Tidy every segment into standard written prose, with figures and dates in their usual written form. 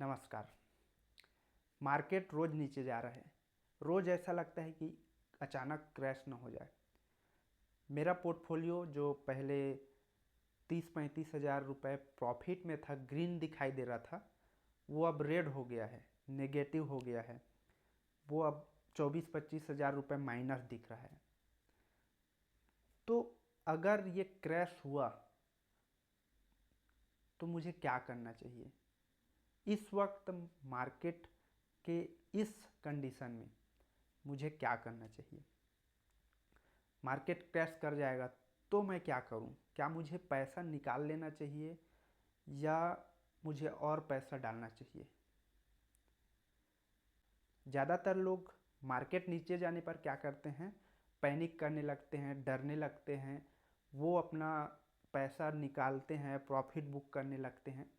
नमस्कार। मार्केट रोज़ नीचे जा रहा है। रोज़ ऐसा लगता है कि अचानक क्रैश ना हो जाए। मेरा पोर्टफोलियो जो पहले 30-35 हज़ार रुपये प्रॉफिट में था, ग्रीन दिखाई दे रहा था, वो अब रेड हो गया है, नेगेटिव हो गया है। वो अब 24-25 हज़ार रुपये माइनस दिख रहा है। तो अगर ये क्रैश हुआ तो मुझे क्या करना चाहिए? इस वक्त मार्केट के इस कंडीशन में मुझे क्या करना चाहिए? मार्केट क्रैश कर जाएगा तो मैं क्या करूं? क्या मुझे पैसा निकाल लेना चाहिए या मुझे और पैसा डालना चाहिए? ज़्यादातर लोग मार्केट नीचे जाने पर क्या करते हैं? पैनिक करने लगते हैं, डरने लगते हैं, वो अपना पैसा निकालते हैं, प्रॉफिट बुक करने लगते हैं।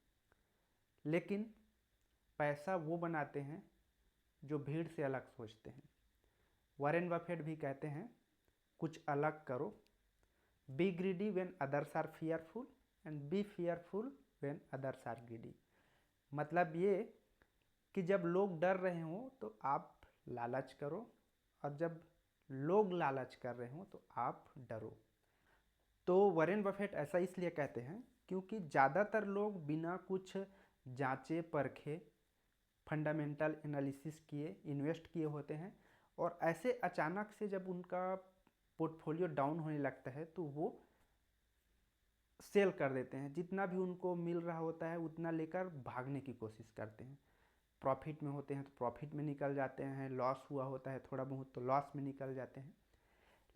लेकिन पैसा वो बनाते हैं जो भीड़ से अलग सोचते हैं। वॉरेन बफेट भी कहते हैं, कुछ अलग करो। Be greedy when others are fearful and be fearful when others are greedy. मतलब ये कि जब लोग डर रहे हों तो आप लालच करो, और जब लोग लालच कर रहे हों तो आप डरो। तो वॉरेन बफेट ऐसा इसलिए कहते हैं क्योंकि ज़्यादातर लोग बिना कुछ जांचे परखे, फंडामेंटल एनालिसिस किए इन्वेस्ट किए होते हैं, और ऐसे अचानक से जब उनका पोर्टफोलियो डाउन होने लगता है तो वो सेल कर देते हैं। जितना भी उनको मिल रहा होता है उतना लेकर भागने की कोशिश करते हैं। प्रॉफिट में होते हैं तो प्रॉफिट में निकल जाते हैं, लॉस हुआ होता है थोड़ा बहुत तो लॉस में निकल जाते हैं।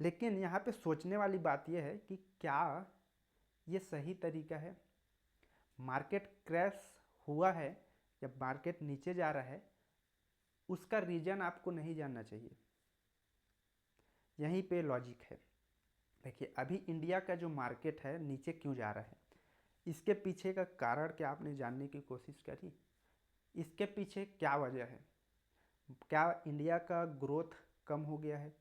लेकिन यहाँ पे सोचने वाली बात यह है कि क्या ये सही तरीका है? मार्केट क्रैश हुआ है, जब मार्केट नीचे जा रहा है, उसका रीज़न आपको नहीं जानना चाहिए। यहीं पे लॉजिक है। देखिए, अभी इंडिया का जो मार्केट है नीचे क्यों जा रहा है, इसके पीछे का कारण क्या आपने जानने की कोशिश करी? इसके पीछे क्या वजह है? क्या इंडिया का ग्रोथ कम हो गया है?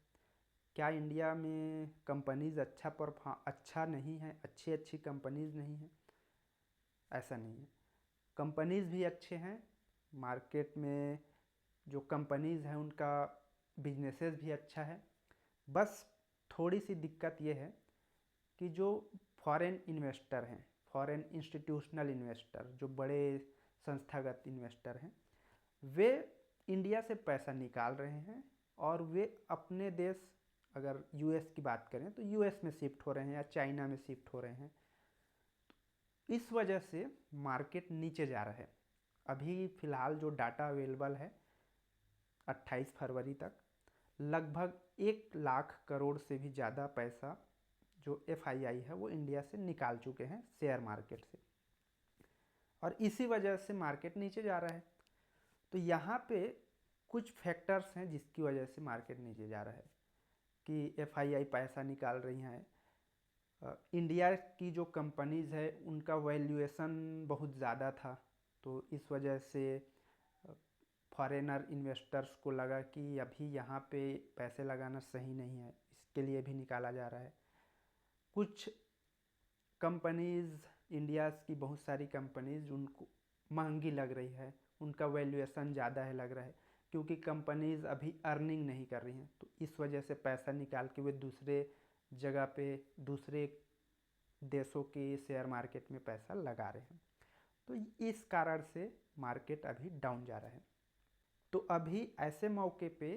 क्या इंडिया में कंपनीज़ अच्छा नहीं है, अच्छी कंपनीज़ नहीं है? ऐसा नहीं है, कंपनीज़ भी अच्छे हैं। मार्केट में जो कंपनीज़ हैं उनका बिजनेसेस भी अच्छा है। बस थोड़ी सी दिक्कत ये है कि जो फॉरेन इन्वेस्टर हैं, फॉरेन इंस्टीट्यूशनल इन्वेस्टर, जो बड़े संस्थागत इन्वेस्टर हैं, वे इंडिया से पैसा निकाल रहे हैं और वे अपने देश, अगर यूएस की बात करें तो यूएस में शिफ्ट हो रहे हैं या चाइना में शिफ्ट हो रहे हैं। इस वजह से मार्केट नीचे जा रहा है। अभी फ़िलहाल जो डाटा अवेलेबल है 28 फरवरी तक, लगभग 1 लाख करोड़ से भी ज़्यादा पैसा जो एफआईआई है वो इंडिया से निकाल चुके हैं शेयर मार्केट से, और इसी वजह से मार्केट नीचे जा रहा है। तो यहाँ पे कुछ फैक्टर्स हैं जिसकी वजह से मार्केट नीचे जा रहा है कि एफआईआई पैसा निकाल रही हैं। इंडिया की जो कंपनीज़ है उनका वैल्यूएशन बहुत ज़्यादा था, तो इस वजह से फॉरेनर इन्वेस्टर्स को लगा कि अभी यहाँ पे पैसे लगाना सही नहीं है, इसके लिए भी निकाला जा रहा है। कुछ कंपनीज़, इंडियाज़ की बहुत सारी कंपनीज़ उनको महंगी लग रही है, उनका वैल्यूएशन ज़्यादा है लग रहा है, क्योंकि कंपनीज़ अभी अर्निंग नहीं कर रही हैं, तो इस वजह से पैसा निकाल के वे दूसरे जगह पे, दूसरे देशों के शेयर मार्केट में पैसा लगा रहे हैं। तो इस कारण से मार्केट अभी डाउन जा रहा है। तो अभी ऐसे मौके पे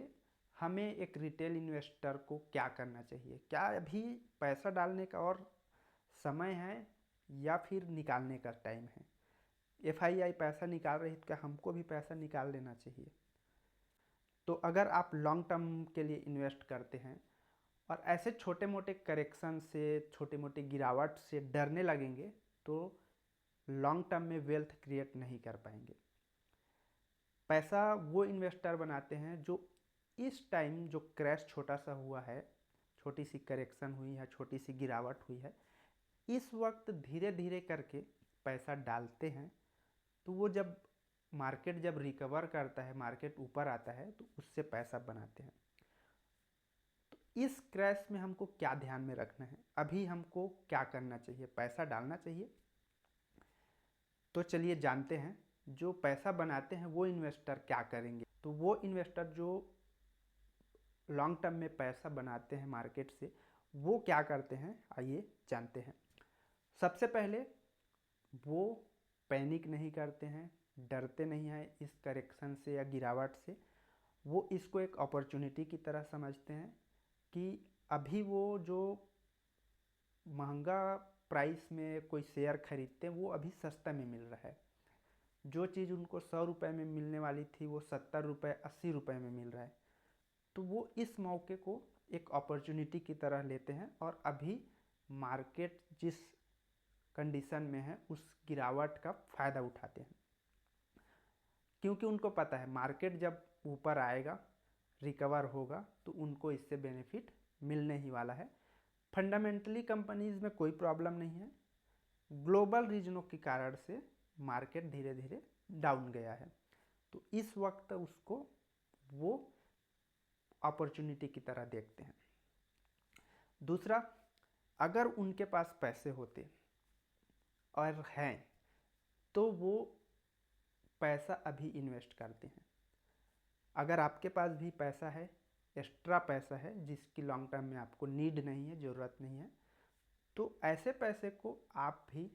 हमें एक रिटेल इन्वेस्टर को क्या करना चाहिए? क्या अभी पैसा डालने का और समय है या फिर निकालने का टाइम है? एफआईआई पैसा निकाल रही है तो क्या हमको भी पैसा निकाल लेना चाहिए? तो अगर आप लॉन्ग टर्म के लिए इन्वेस्ट करते हैं और ऐसे छोटे मोटे करेक्शन से, छोटे मोटे गिरावट से डरने लगेंगे तो लॉन्ग टर्म में वेल्थ क्रिएट नहीं कर पाएंगे। पैसा वो इन्वेस्टर बनाते हैं जो इस टाइम जो क्रैश छोटा सा हुआ है, छोटी सी करेक्शन हुई है, छोटी सी गिरावट हुई है, इस वक्त धीरे धीरे करके पैसा डालते हैं। तो वो जब मार्केट जब रिकवर करता है, मार्केट ऊपर आता है, तो उससे पैसा बनाते हैं। तो इस क्रैश में हमको क्या ध्यान में रखना है? अभी हमको क्या करना चाहिए? पैसा डालना चाहिए? तो चलिए जानते हैं। जो पैसा बनाते हैं वो इन्वेस्टर क्या करेंगे। तो वो इन्वेस्टर जो लॉन्ग टर्म में पैसा बनाते हैं मार्केट से, वो क्या करते हैं आइए जानते हैं। सबसे पहले वो पैनिक नहीं करते हैं, डरते नहीं हैं इस करेक्शन से या गिरावट से। वो इसको एक अपॉर्चुनिटी की तरह समझते हैं कि अभी वो जो महंगा प्राइस में कोई शेयर खरीदते हैं वो अभी सस्ता में मिल रहा है। जो चीज़ उनको 100 रुपये में मिलने वाली थी वो 70 रुपये 80 रुपये में मिल रहा है। तो वो इस मौके को एक अपॉर्चुनिटी की तरह लेते हैं और अभी मार्केट जिस कंडीशन में है उस गिरावट का फ़ायदा उठाते हैं, क्योंकि उनको पता है मार्केट जब ऊपर आएगा, रिकवर होगा, तो उनको इससे बेनिफिट मिलने ही वाला है। फंडामेंटली कंपनीज में कोई प्रॉब्लम नहीं है, ग्लोबल रीजनों के कारण से मार्केट धीरे धीरे डाउन गया है, तो इस वक्त उसको वो अपॉर्चुनिटी की तरह देखते हैं। दूसरा, अगर उनके पास पैसे होते और हैं तो वो पैसा अभी इन्वेस्ट करते हैं। अगर आपके पास भी पैसा है, एक्स्ट्रा पैसा है जिसकी लॉन्ग टर्म में आपको नीड नहीं है, ज़रूरत नहीं है, तो ऐसे पैसे को आप भी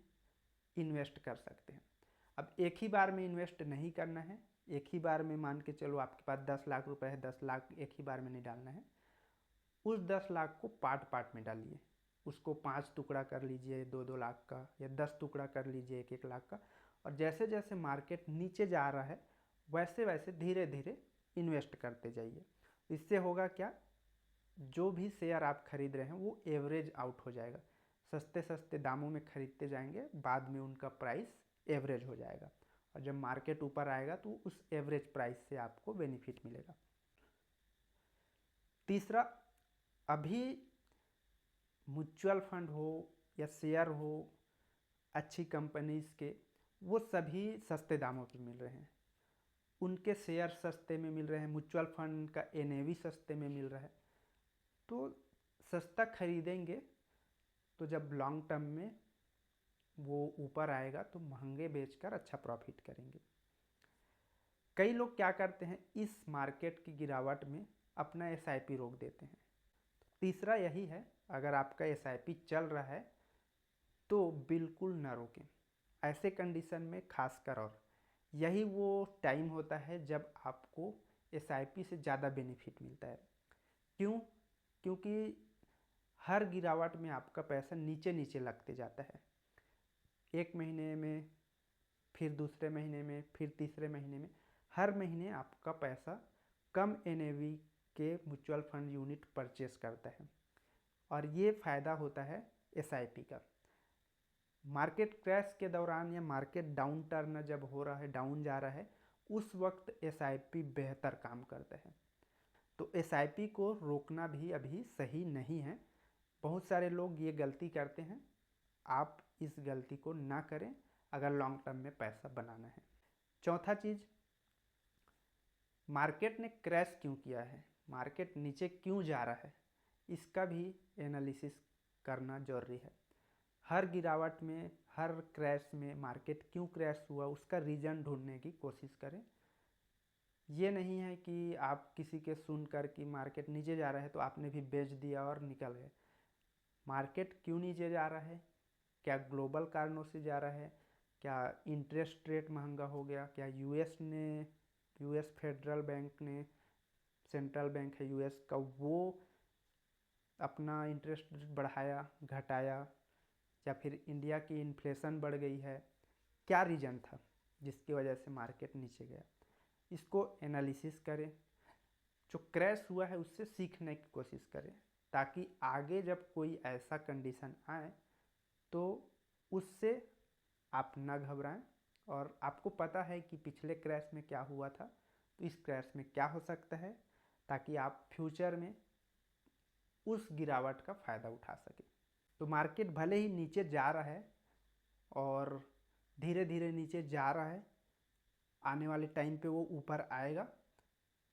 इन्वेस्ट कर सकते हैं। अब एक ही बार में इन्वेस्ट नहीं करना है, एक ही बार में मान के चलो आपके पास 10 लाख रुपए है, 10 लाख एक ही बार में नहीं डालना है। उस 10 लाख को पार्ट पार्ट में डालिए, उसको 5 टुकड़ा कर लीजिए 2-2 लाख का, या 10 टुकड़ा कर लीजिए 1-1 लाख का। और जैसे जैसे मार्केट नीचे जा रहा है वैसे वैसे धीरे धीरे इन्वेस्ट करते जाइए। इससे होगा क्या, जो भी शेयर आप खरीद रहे हैं वो एवरेज आउट हो जाएगा। सस्ते सस्ते दामों में खरीदते जाएंगे, बाद में उनका प्राइस एवरेज हो जाएगा, और जब मार्केट ऊपर आएगा तो उस एवरेज प्राइस से आपको बेनिफिट मिलेगा। तीसरा, अभी म्यूचुअल फंड हो या शेयर हो अच्छी कंपनीज के, वो सभी सस्ते दामों पे मिल रहे हैं। उनके शेयर सस्ते में मिल रहे हैं, म्यूचुअल फंड का एनएवी सस्ते में मिल रहा है। तो सस्ता खरीदेंगे तो जब लॉन्ग टर्म में वो ऊपर आएगा तो महंगे बेचकर अच्छा प्रॉफिट करेंगे। कई लोग क्या करते हैं, इस मार्केट की गिरावट में अपना एसआईपी रोक देते हैं। तीसरा यही है, अगर आपका एसआईपी चल रहा है तो बिल्कुल ना रोकें। ऐसे कंडीशन में खासकर, और यही वो टाइम होता है जब आपको एसआईपी से ज़्यादा बेनिफिट मिलता है। क्यों? क्योंकि हर गिरावट में आपका पैसा नीचे नीचे लगते जाता है। एक महीने में, फिर दूसरे महीने में, फिर तीसरे महीने में, हर महीने आपका पैसा कम एनएवी के म्यूचुअल फंड यूनिट परचेस करता है, और ये फ़ायदा होता है एसआईपी का। मार्केट क्रैश के दौरान या मार्केट डाउन टर्न जब हो रहा है, डाउन जा रहा है, उस वक्त एसआईपी बेहतर काम करता है। तो एसआईपी को रोकना भी अभी सही नहीं है। बहुत सारे लोग ये गलती करते हैं, आप इस गलती को ना करें अगर लॉन्ग टर्म में पैसा बनाना है। चौथा चीज़, मार्केट ने क्रैश क्यों किया है, मार्केट नीचे क्यों जा रहा है, इसका भी एनालिसिस करना जरूरी है। हर गिरावट में, हर क्रैश में मार्केट क्यों क्रैश हुआ उसका रीज़न ढूंढने की कोशिश करें। ये नहीं है कि आप किसी के सुनकर कि मार्केट नीचे जा रहा है तो आपने भी बेच दिया और निकल गए। मार्केट क्यों नीचे जा रहा है, क्या ग्लोबल कारणों से जा रहा है, क्या इंटरेस्ट रेट महंगा हो गया, क्या यूएस फेडरल बैंक ने, सेंट्रल बैंक है यूएस का, वो अपना इंटरेस्ट रेट बढ़ाया घटाया, या फिर इंडिया की इन्फ्लेशन बढ़ गई है, क्या रीज़न था जिसकी वजह से मार्केट नीचे गया। इसको एनालिसिस करें, जो क्रैश हुआ है उससे सीखने की कोशिश करें, ताकि आगे जब कोई ऐसा कंडीशन आए तो उससे आप ना घबराएं, और आपको पता है कि पिछले क्रैश में क्या हुआ था, तो इस क्रैश में क्या हो सकता है, ताकि आप फ्यूचर में उस गिरावट का फ़ायदा उठा सकें। तो मार्केट भले ही नीचे जा रहा है और धीरे धीरे नीचे जा रहा है, आने वाले टाइम पे वो ऊपर आएगा,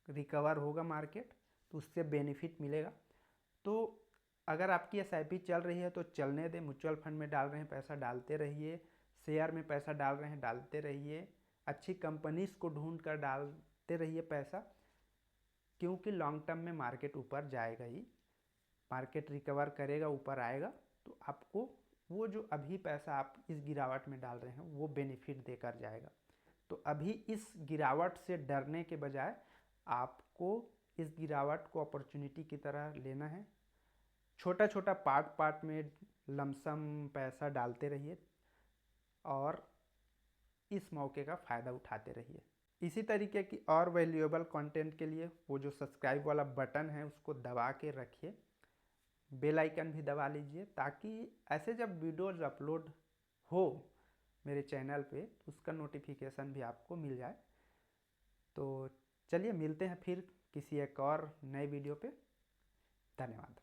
रिकवर होगा मार्केट, तो उससे बेनिफिट मिलेगा। तो अगर आपकी एसआईपी चल रही है तो चलने दें, म्यूचुअल फंड में डाल रहे हैं पैसा डालते रहिए, शेयर में पैसा डाल रहे हैं डालते रहिए, अच्छी कंपनीज को ढूंढ कर डालते रहिए पैसा, क्योंकि लॉन्ग टर्म में मार्केट ऊपर जाएगा ही, मार्केट रिकवर करेगा, ऊपर आएगा, तो आपको वो जो अभी पैसा आप इस गिरावट में डाल रहे हैं वो बेनिफिट देकर जाएगा। तो अभी इस गिरावट से डरने के बजाय आपको इस गिरावट को अपॉर्चुनिटी की तरह लेना है। छोटा छोटा पार्ट पार्ट में लमसम पैसा डालते रहिए और इस मौके का फ़ायदा उठाते रहिए। इसी तरीके की और वैल्यूएबल कंटेंट के लिए वो जो सब्सक्राइब वाला बटन है उसको दबा के रखिए, बेल आइकन भी दबा लीजिए, ताकि ऐसे जब वीडियोज़ अपलोड हो मेरे चैनल पे उसका नोटिफिकेशन भी आपको मिल जाए। तो चलिए मिलते हैं फिर किसी एक और नए वीडियो पे। धन्यवाद।